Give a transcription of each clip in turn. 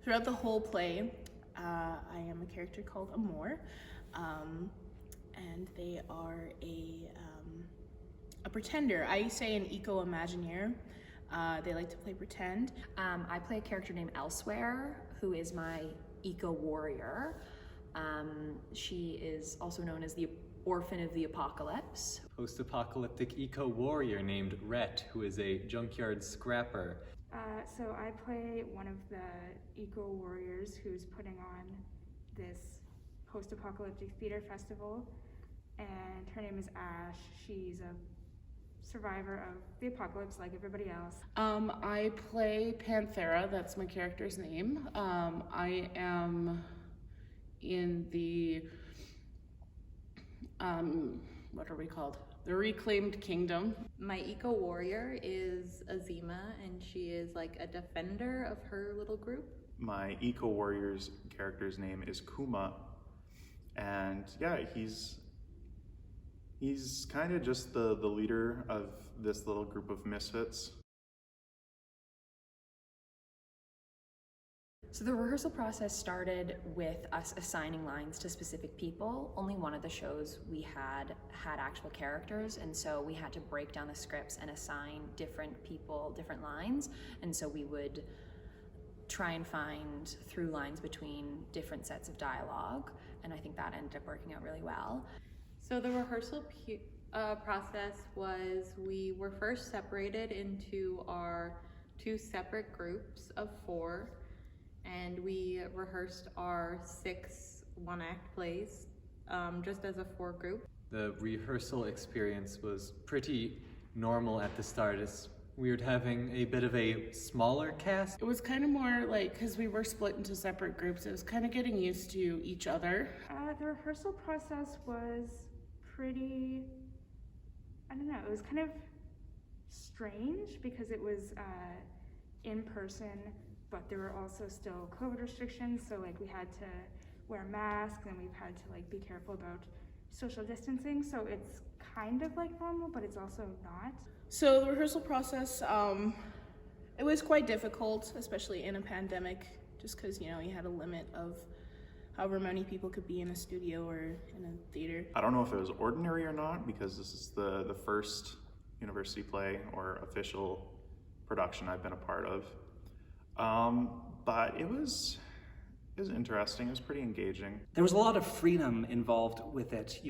Throughout the whole play, I am a character called Amor, and they are a pretender. I say an eco-imagineer. They like to play pretend. I play a character named Elsewhere, who is my eco-warrior. She is also known as the Orphan of the Apocalypse. Post-apocalyptic eco-warrior named Rhett, who is a junkyard scrapper. So I play one of the eco-warriors who's putting on this post-apocalyptic theater festival, and her name is Ash. She's a survivor of the apocalypse like everybody else. I play Panthera, that's my character's name. I am in the, what are we called? The Reclaimed Kingdom. My eco-warrior is Azima, and she is like a defender of her little group. My eco-warrior's character's name is Kuma, and yeah, he's kind of just the leader of this little group of misfits. So the rehearsal process started with us assigning lines to specific people. Only one of the shows we had actual characters, and so we had to break down the scripts and assign different people different lines. And so we would try and find through lines between different sets of dialogue, and I think that ended up working out really well. So the rehearsal process was, we were first separated into our 2 separate groups of 4, and we rehearsed our 6 one-act plays just as a 4 group. The rehearsal experience was pretty normal at the start. It's weird having a bit of a smaller cast. It was kind of more like, because we were split into separate groups, it was kind of getting used to each other. The rehearsal process was pretty, I don't know, it was kind of strange because it was in person, but there were also still COVID restrictions, so like we had to wear masks and we've had to like be careful about social distancing, so it's kind of like normal, but it's also not. So the rehearsal process, it was quite difficult, especially in a pandemic, just because, you know, you had a limit of however many people could be in a studio or in a theater. I don't know if it was ordinary or not, because this is the first university play or official production I've been a part of. But it was interesting. It was pretty engaging. There was a lot of freedom involved with it.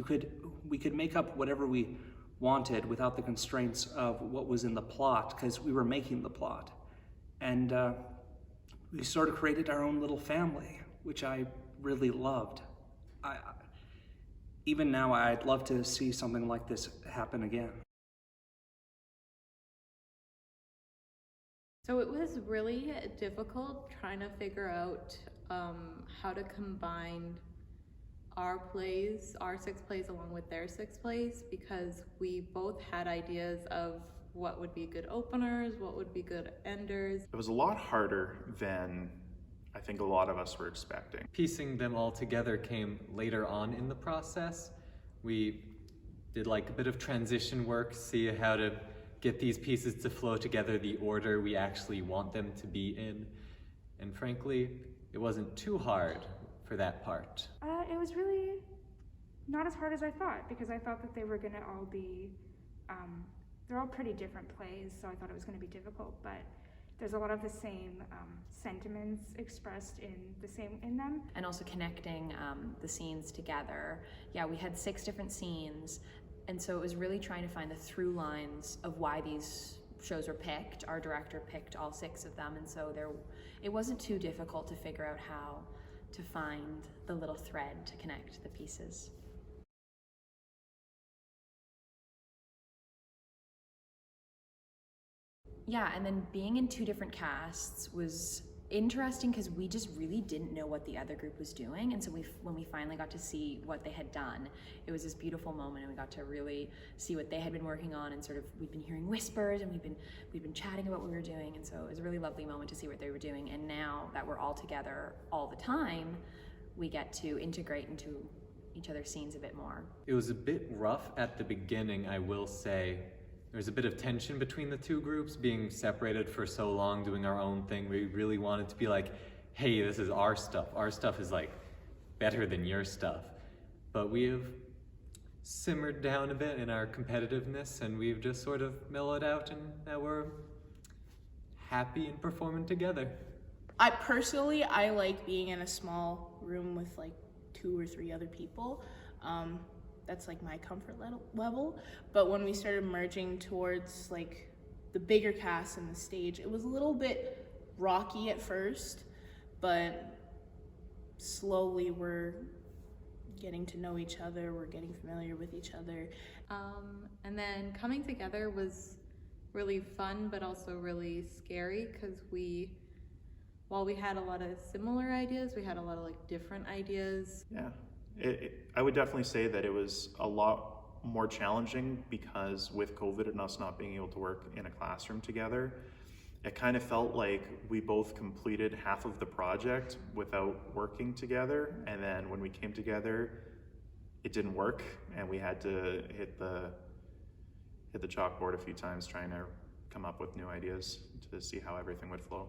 We could make up whatever we wanted without the constraints of what was in the plot, because we were making the plot. And we sort of created our own little family, which I really loved. Even now, I'd love to see something like this happen again. So it was really difficult trying to figure out how to combine our 6 plays along with their 6 plays, because we both had ideas of what would be good openers, what would be good enders. It was a lot harder than I think a lot of us were expecting. Piecing them all together came later on in the process. We did like a bit of transition work, see how to get these pieces to flow together the order we actually want them to be in. And frankly, it wasn't too hard for that part. It was really not as hard as I thought, because I thought that they were gonna all be, they're all pretty different plays, so I thought it was gonna be difficult, but there's a lot of the same sentiments expressed in them. And also connecting the scenes together. Yeah, we had 6 different scenes, and so it was really trying to find the through lines of why these shows were picked. Our director picked all 6 of them, and so it wasn't too difficult to figure out how to find the little thread to connect the pieces. Yeah, and then being in 2 different casts was interesting because we just really didn't know what the other group was doing, and so when we finally got to see what they had done, it was this beautiful moment, and we got to really see what they had been working on, and sort of we'd been hearing whispers, and we'd been chatting about what we were doing, and so it was a really lovely moment to see what they were doing. And now that we're all together all the time, we get to integrate into each other's scenes a bit more. It was a bit rough at the beginning, I will say. There was a bit of tension between the 2 groups, being separated for so long, doing our own thing. We really wanted to be like, hey, this is our stuff. Our stuff is like better than your stuff. But we have simmered down a bit in our competitiveness, and we've just sort of mellowed out, and now we're happy and performing together. I personally like being in a small room with like 2 or 3 other people. That's like my comfort level. But when we started merging towards like the bigger cast and the stage, it was a little bit rocky at first, but slowly we're getting to know each other, we're getting familiar with each other. And then coming together was really fun, but also really scary, because while we had a lot of similar ideas, we had a lot of like different ideas. Yeah, I would definitely say that it was a lot more challenging because with COVID and us not being able to work in a classroom together, it kind of felt like we both completed half of the project without working together, and then when we came together, it didn't work, and we had to hit the chalkboard a few times trying to come up with new ideas to see how everything would flow.